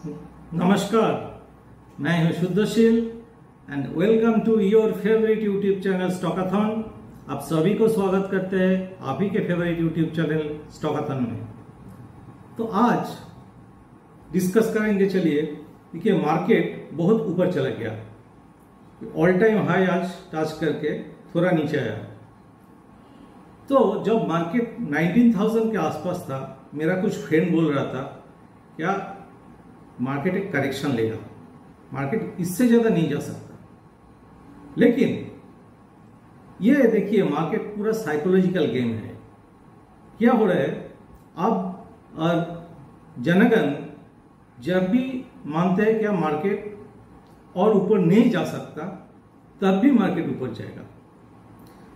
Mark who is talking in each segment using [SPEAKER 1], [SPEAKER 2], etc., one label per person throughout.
[SPEAKER 1] नमस्कार, मैं हूं Shuddhsheel and welcome to your favourite YouTube channel Stockathon. आप सभी को स्वागत करते हैं आप ही के फेवरेट यूट्यूब चैनल स्टॉकाथन में। तो आज डिस्कस करेंगे, चलिए। देखिए, मार्केट बहुत ऊपर चला गया, ऑल टाइम हाई आज टच करके थोड़ा नीचे आया। तो जब मार्केट 19,000 के आसपास था, मेरा कुछ फ्रेंड बोल रहा था क्या मार्केट एक करेक्शन लेगा, मार्केट इससे ज्यादा नहीं जा सकता। लेकिन ये देखिए, मार्केट पूरा साइकोलॉजिकल गेम है। क्या हो रहा है, अब और जनगण जब भी मानते हैं क्या मार्केट और ऊपर नहीं जा सकता, तब भी मार्केट ऊपर जाएगा।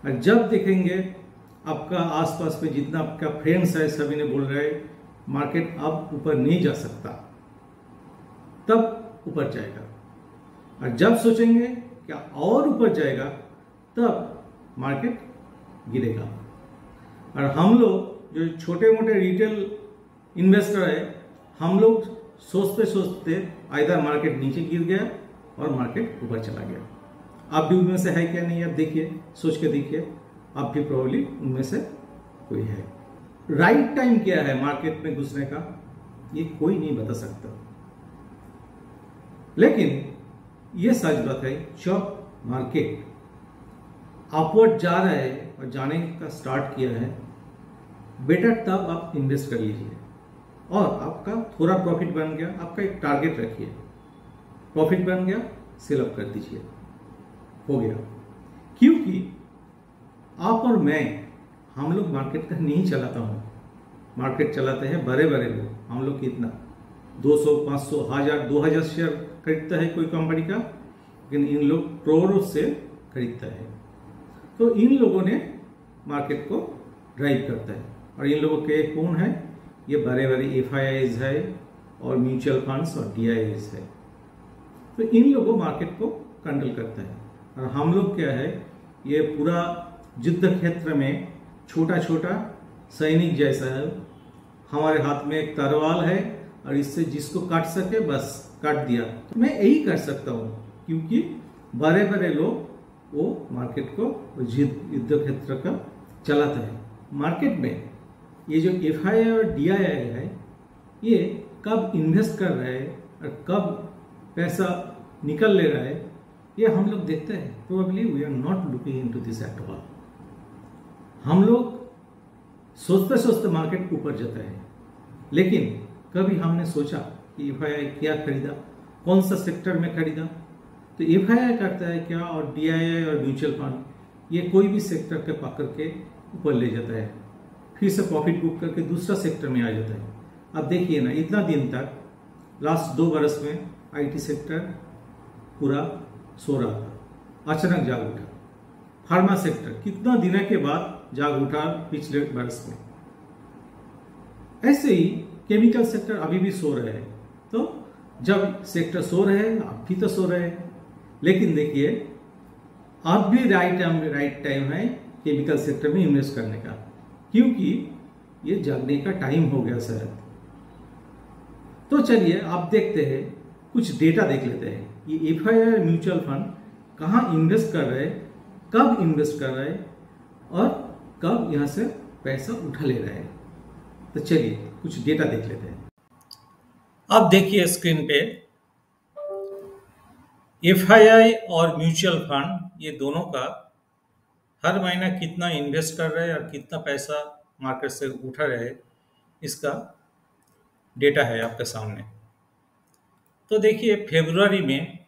[SPEAKER 1] और जब देखेंगे आपका आसपास में जितना आपका फ्रेंड्स है, सभी ने बोल रहे हैं मार्केट अब ऊपर नहीं जा सकता, तब ऊपर जाएगा। और जब सोचेंगे क्या और ऊपर जाएगा, तब मार्केट गिरेगा। और हम लोग जो छोटे मोटे रिटेल इन्वेस्टर है, हम लोग सोचते सोचते आइदर मार्केट नीचे गिर गया और मार्केट ऊपर चला गया। आप भी उनमें से है क्या नहीं, आप देखिए, सोच के देखिए, आप भी प्रोबेबली उनमें से कोई है। राइट टाइम क्या है मार्केट में घुसने का, ये कोई नहीं बता सकता। लेकिन ये सच बात है, जब मार्केट अपवर्ड जा रहा है और जाने का स्टार्ट किया है, बेटर तब आप इन्वेस्ट कर लीजिए और आपका थोड़ा प्रॉफिट बन गया, आपका एक टारगेट रखिए, प्रॉफिट बन गया, सेल अप कर दीजिए, हो गया। क्योंकि आप और मैं, हम लोग मार्केट का नहीं चलाता हूं, मार्केट चलाते हैं बड़े बड़े लोग। हम लोग कितना 200, 500, 1000, 2000 शेयर खरीदता है कोई कंपनी का, लेकिन इन लोग करोड़ों से खरीदता है। तो इन लोगों ने मार्केट को ड्राइव करता है। और इन लोगों के कौन है, ये बड़े बड़े FIIs है और म्यूचुअल फंड्स और DIIs है। तो इन लोगों मार्केट को कंट्रोल करता है। और हम लोग क्या है, ये पूरा युद्ध क्षेत्र में छोटा छोटा सैनिक जैसा है। हमारे हाथ में एक तलवार है और इससे जिसको काट सके बस काट दिया। तो मैं यही कर सकता हूँ, क्योंकि बड़े बड़े लोग वो मार्केट को युद्ध क्षेत्र का चलाता है। मार्केट में ये जो FII और DII है, ये कब इन्वेस्ट कर रहा है और कब पैसा निकल ले रहा है, ये हम लोग देखते हैं। Probably we are not looking into this at all. हम लोग सोचते सोचते मार्केट ऊपर जाता है, लेकिन कभी हमने सोचा कि FII क्या खरीदा, कौन सा सेक्टर में खरीदा। तो FII करता है क्या, और DII और म्यूचुअल फंड ये कोई भी सेक्टर के पकड़ के ऊपर ले जाता है, फिर से प्रॉफिट बुक करके दूसरा सेक्टर में आ जाता है। अब देखिए ना, इतना दिन तक लास्ट 2 बरस में IT सेक्टर पूरा सो रहा था, अचानक जाग उठा। फार्मा सेक्टर कितना दिन के बाद जाग उठा पिछले बरस में। ऐसे ही केमिकल सेक्टर अभी भी सो रहे हैं। तो जब सेक्टर सो रहे हैं, आप भी तो सो रहे हैं। लेकिन देखिए, अब भी राइट टाइम है केमिकल सेक्टर में इन्वेस्ट करने का, क्योंकि ये जागने का टाइम हो गया शायद। तो चलिए आप देखते हैं, कुछ डेटा देख लेते हैं। ये FII और म्यूचुअल फंड कहाँ इन्वेस्ट कर रहे हैं, कब इन्वेस्ट कर रहे हैं और कब यहां से पैसा उठा ले रहे हैं। तो चलिए कुछ डेटा देख लेते हैं। अब देखिए स्क्रीन पे, FII और म्यूचुअल फंड ये दोनों का हर महीना कितना इन्वेस्ट कर रहे हैं और कितना पैसा मार्केट से उठा रहे हैं, इसका डेटा है आपके सामने। तो देखिए, फरवरी में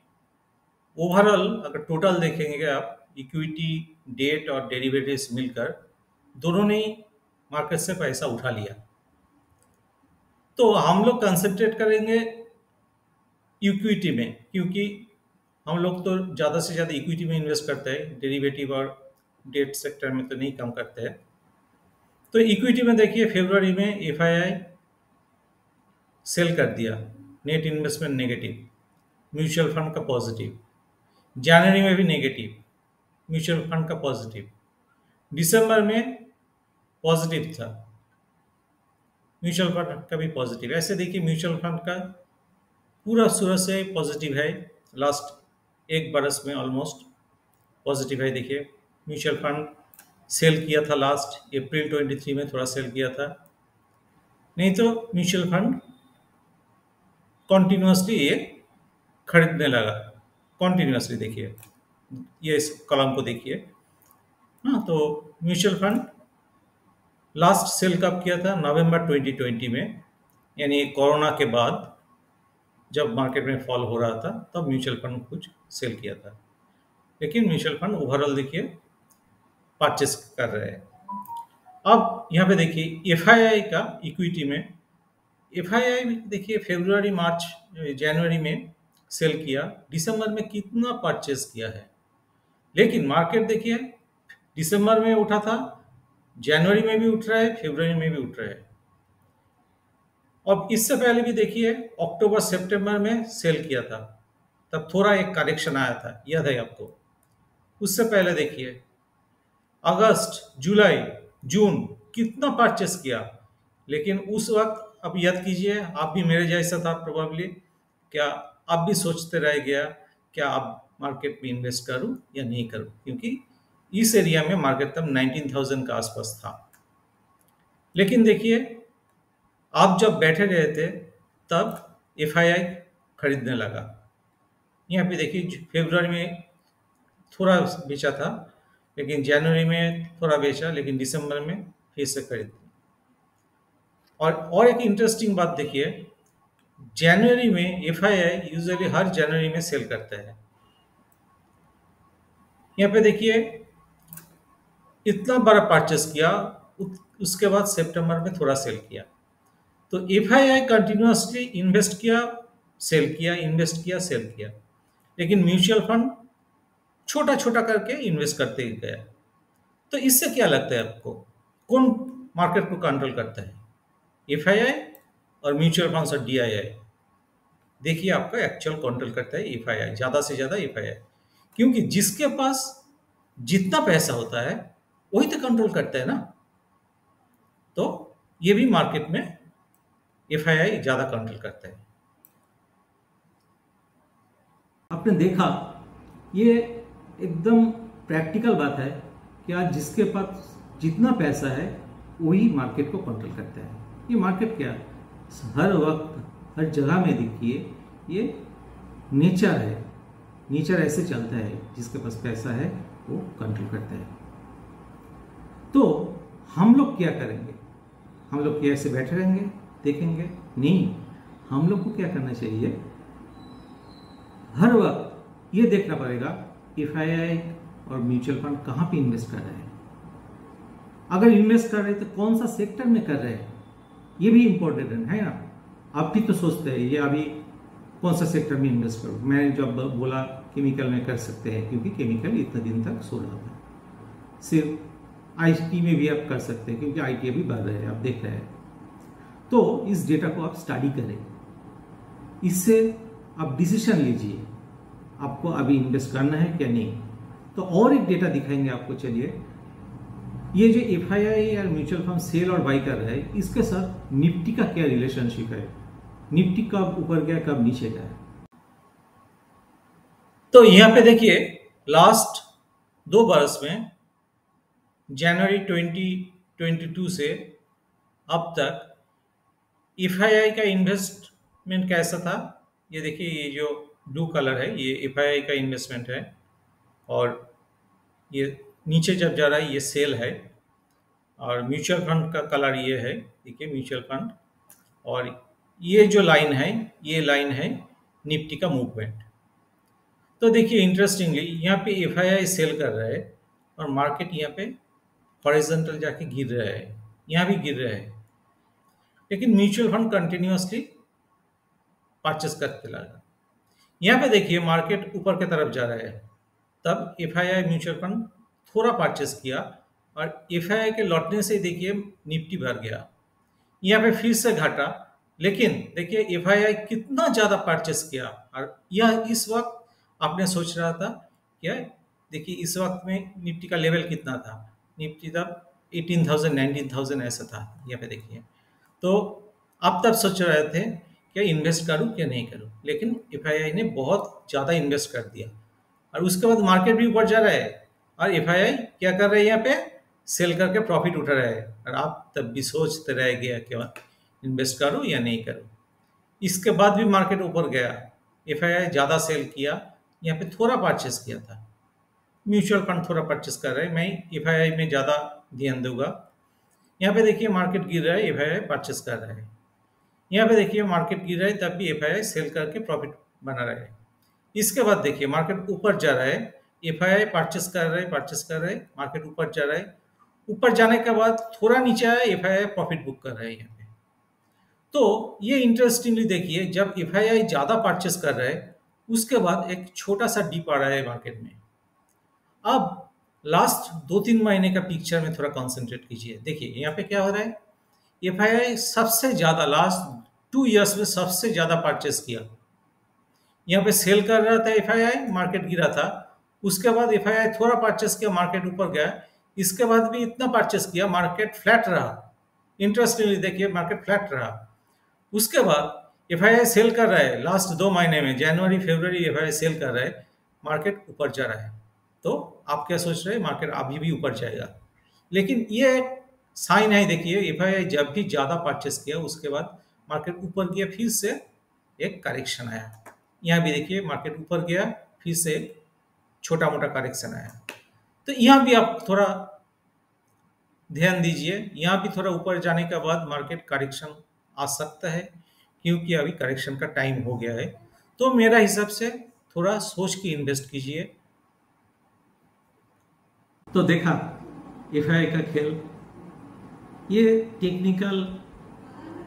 [SPEAKER 1] ओवरऑल अगर टोटल देखेंगे आप, इक्विटी, डेट और डेरिवेटिव्स मिलकर दोनों ने मार्केट से पैसा उठा लिया। तो हम लोग कंसंट्रेट करेंगे इक्विटी में, क्योंकि हम लोग तो ज़्यादा से ज़्यादा इक्विटी में इन्वेस्ट करते हैं, डेरिवेटिव और डेट सेक्टर में तो नहीं कम करते हैं। तो इक्विटी में देखिए, फरवरी में FII सेल कर दिया, net investment negative, mutual fund का पॉजिटिव। जनवरी में भी नेगेटिव, म्यूचुअल फंड का पॉजिटिव। दिसंबर में पॉजिटिव था, म्यूचुअल फंड का भी पॉजिटिव। ऐसे देखिए, म्यूचुअल फंड का
[SPEAKER 2] पूरा शुरू से पॉजिटिव है। लास्ट एक बरस में ऑलमोस्ट पॉजिटिव है। देखिए म्यूचुअल फंड सेल किया था लास्ट अप्रैल 23 में, थोड़ा सेल किया था, नहीं तो म्यूचुअल फंड कॉन्टिन्यूसली ये खरीदने लगा। कॉन्टिन्यूसली देखिए, ये इस कॉलम को देखिए। हाँ, तो म्यूचुअल फंड लास्ट सेल कब किया था? नवंबर 2020 में, यानी कोरोना के बाद जब मार्केट में फॉल हो रहा था तब म्यूचुअल फंड कुछ सेल किया था। लेकिन म्यूचुअल फंड ओवरऑल देखिए परचेस कर रहे हैं। अब यहाँ पे देखिए एफआईआई का इक्विटी में, एफआईआई देखिए फरवरी मार्च जनवरी में सेल किया, दिसंबर में कितना परचेस किया है। लेकिन मार्केट देखिए दिसंबर में उठा था, जनवरी में भी उठ रहा है, फरवरी में भी उठ रहा है। और इससे पहले भी देखिए अक्टूबर सितंबर में सेल किया था, तब थोड़ा एक करेक्शन आया था, याद है आपको। उससे पहले देखिए अगस्त जुलाई जून कितना परचेस किया। लेकिन उस वक्त अब याद कीजिए, आप भी मेरे जैसा था प्रोबेबली, क्या आप भी सोचते रह गया क्या अब मार्केट में इन्वेस्ट करूं या नहीं करूं, क्योंकि इस एरिया में मार्केट तब 19,000 का आसपास था। लेकिन देखिए आप जब बैठे रहे थे तब एफआईआई खरीदने लगा। यहाँ पे देखिए फरवरी में थोड़ा बेचा था, लेकिन जनवरी में थोड़ा बेचा, लेकिन दिसंबर में फिर से खरीद। और एक इंटरेस्टिंग बात देखिए, जनवरी में एफआईआई यूजुअली हर जनवरी में सेल करता है। यहाँ पे देखिए इतना बड़ा परचेस किया, उसके बाद सितंबर में थोड़ा सेल किया। तो एफआईआई कंटिन्यूअसली इन्वेस्ट किया, सेल किया, इन्वेस्ट किया, सेल किया। लेकिन म्यूचुअल फंड छोटा छोटा करके इन्वेस्ट करते ही गया। तो इससे क्या लगता है आपको, कौन मार्केट को कंट्रोल करता है, एफआईआई और म्यूचुअल फंड्स और डीआईआई? देखिए आपका एक्चुअल कंट्रोल करता है एफआईआई, ज्यादा से ज्यादा एफआईआई, क्योंकि जिसके पास जितना पैसा होता है वही तो कंट्रोल करता है ना। तो ये भी मार्केट में एफआईआई ज्यादा कंट्रोल करता है।
[SPEAKER 1] आपने देखा, ये एकदम प्रैक्टिकल बात है कि आज जिसके पास जितना पैसा है वही मार्केट को कंट्रोल करता है। ये मार्केट क्या हर वक्त हर जगह में देखिए, ये नेचर है। नेचर ऐसे चलता है, जिसके पास पैसा है वो कंट्रोल करता है। तो हम लोग क्या करेंगे? हम लोग क्या ऐसे बैठे रहेंगे देखेंगे? नहीं, हम लोग को क्या करना चाहिए, हर वक्त ये देखना पड़ेगा एफआईआई और म्यूचुअल फंड कहाँ पे इन्वेस्ट कर रहे हैं। अगर इन्वेस्ट कर रहे हैं तो कौन सा सेक्टर में कर रहे हैं, ये भी इंपॉर्टेंट है ना। आप भी तो सोचते हैं ये अभी कौन सा सेक्टर में इन्वेस्ट करूं। मैंने जब बोला केमिकल में कर सकते हैं, क्योंकि केमिकल इतने दिन तक सो रहा था। सिर्फ आईटी में भी आप कर सकते हैं, क्योंकि आईटी अभी बढ़ रहे हैं, आप देख रहे हैं। तो इस डेटा को आप स्टडी करें, इससे आप डिसीजन लीजिए आपको अभी इन्वेस्ट करना है क्या नहीं। तो और एक डेटा दिखाएंगे आपको, चलिए। ये जो एफआईआई या म्यूचुअल फंड सेल और बाई कर रहा है, इसके साथ निफ्टी का क्या रिलेशनशिप है, निफ्टी कब ऊपर गया कब नीचे गया।
[SPEAKER 2] तो यहाँ पे देखिए लास्ट 2 बरस में जनवरी 2022 से अब तक एफआईआई का इन्वेस्टमेंट कैसा था। ये देखिए, ये जो ब्लू कलर है ये एफआईआई का इन्वेस्टमेंट है, और ये नीचे जब जा रहा है ये सेल है। और म्यूचुअल फंड का कलर ये है, देखिए म्यूचुअल फंड। और ये जो लाइन है ये लाइन है निफ्टी का मूवमेंट। तो देखिए इंटरेस्टिंगली यहाँ पे एफआईआई सेल कर रहा है और मार्केट यहाँ पे हॉरिजॉन्टल जाके गिर रहा है, यहाँ भी गिर रहा है। लेकिन म्यूचुअल फंड कंटिन्यूअसली परचेस करते लगा। यहाँ पे देखिए मार्केट ऊपर की तरफ जा रहा है, तब एफआईआई म्यूचुअल फंड थोड़ा परचेस किया, और एफआईआई के लौटने से देखिए निफ्टी भर गया। यहाँ पे फिर से घटा, लेकिन देखिए एफआईआई कितना ज्यादा परचेस किया। और यह इस वक्त आपने सोच रहा था क्या, देखिए इस वक्त में निफ्टी का लेवल कितना था, निफ्टी तब 18,000 19,000 ऐसा था। यहाँ पे देखिए, तो आप तब सोच रहे थे क्या इन्वेस्ट करूं क्या नहीं करूं, लेकिन एफआईआई ने बहुत ज़्यादा इन्वेस्ट कर दिया और उसके बाद मार्केट भी ऊपर जा रहा है और एफआईआई क्या कर रहे हैं, यहाँ पे सेल करके प्रॉफिट उठा रहा है और आप तब भी सोचते रह गया कि इन्वेस्ट करूं या नहीं करूं। इसके बाद भी मार्केट ऊपर गया, एफआईआई ज़्यादा सेल किया, यहाँ पे थोड़ा परचेस किया था, म्यूचुअल फंड थोड़ा परचेस कर रहे हैं, मैं एफआईआई में ज़्यादा ध्यान दूंगा। यहाँ पे देखिए मार्केट गिर रहा है, एफआईआई परचेस कर रहा है। यहाँ पे देखिए मार्केट गिर रहा है तब भी एफआईआई सेल करके प्रॉफिट बना रहा है। इसके बाद देखिए मार्केट ऊपर जा रहा है, एफआईआई परचेस कर रहे हैं, मार्केट ऊपर जा रहा है, ऊपर जाने के बाद थोड़ा नीचे आया, एफआईआई प्रॉफिट बुक कर रहा है यहाँ पे। तो ये इंटरेस्टिंगली देखिए, जब एफआईआई ज़्यादा परचेस कर रहा है उसके बाद एक छोटा सा डिप आ रहा है मार्केट में। अब लास्ट 2-3 महीने का पिक्चर में थोड़ा कॉन्सेंट्रेट कीजिए। देखिए यहाँ पे क्या हो रहा है, एफआईआई सबसे ज़्यादा लास्ट 2 इयर्स में सबसे ज़्यादा परचेस किया। यहाँ पे सेल कर रहा था एफआईआई, मार्केट गिरा था, उसके बाद एफआईआई थोड़ा परचेस किया, मार्केट ऊपर गया, इसके बाद भी इतना परचेस किया, मार्केट फ्लैट रहा। इंटरेस्टिंगली देखिए मार्केट फ्लैट रहा। उसके बाद एफआईआई सेल कर रहा है, लास्ट 2 महीने में जनवरी फरवरी एफआईआई सेल कर रहा है, मार्केट ऊपर जा रहा है। तो आप क्या सोच रहे हैं, मार्केट अभी भी ऊपर जाएगा, लेकिन ये एक साइन है। देखिए एफआईआई जब भी ज़्यादा परचेस किया उसके बाद मार्केट ऊपर गया, फिर से एक करेक्शन आया। यहाँ भी देखिए मार्केट ऊपर गया, फिर से छोटा मोटा करेक्शन आया। तो यहाँ भी आप थोड़ा ध्यान दीजिए, यहाँ भी थोड़ा ऊपर जाने के बाद मार्केट करेक्शन आ सकता है, क्योंकि अभी करेक्शन का टाइम हो गया है। तो मेरा हिसाब से थोड़ा सोच के इन्वेस्ट कीजिए।
[SPEAKER 1] तो देखा एफआईआई का खेल, ये टेक्निकल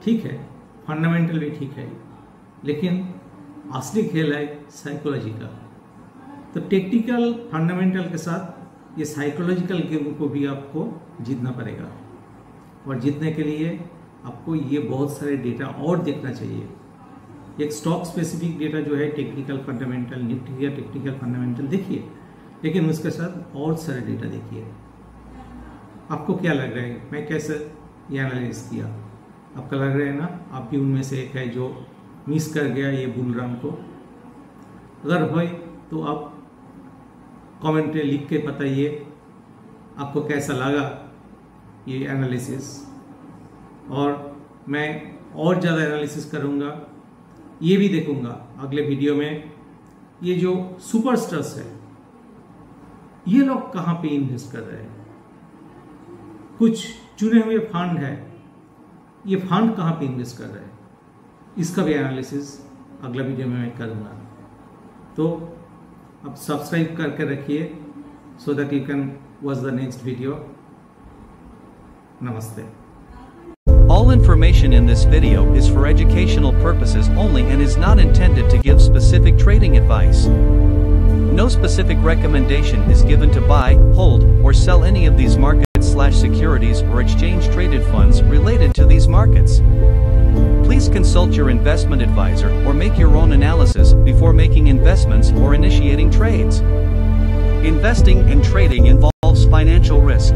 [SPEAKER 1] ठीक है, फंडामेंटल भी ठीक है, लेकिन असली खेल है साइकोलॉजी का। तो टेक्निकल फंडामेंटल के साथ ये साइकोलॉजिकल गेम को भी आपको जीतना पड़ेगा, और जीतने के लिए आपको ये बहुत सारे डेटा और देखना चाहिए। एक स्टॉक स्पेसिफिक डेटा जो है टेक्निकल फंडामेंटल, निफ्टी का टेक्निकल फंडामेंटल देखिए, लेकिन उसके साथ और सारे डेटा देखिए। आपको क्या लग रहा है मैं कैसे ये एनालिसिस किया? आपका लग रहा है ना आप भी उनमें से एक है जो मिस कर गया ये बुल रन को? अगर हो तो आप कमेंट में लिख के बताइए आपको कैसा लगा ये एनालिसिस, और मैं और ज़्यादा एनालिसिस करूँगा। ये भी देखूँगा अगले वीडियो में, ये जो सुपरस्टार्स है ये लोग कहाँ पे इन्वेस्ट कर रहे हैं। कुछ चुने हुए फंड है, ये फंड कहाँ पे इन्वेस्ट कर रहे हैं, इसका भी एनालिसिस अगला वीडियो में मैं करूँगा। तो आप सब्सक्राइब करके रखिए so that you can watch the next video. Namaste.
[SPEAKER 3] All information in this video is for educational purposes only and is not intended to give specific trading advice. No specific recommendation is given to buy, hold, or sell any of these markets/securities or exchange-traded funds related to these markets. Please consult your investment advisor or make your own analysis before making investments or initiating trades. Investing and trading involves financial risk.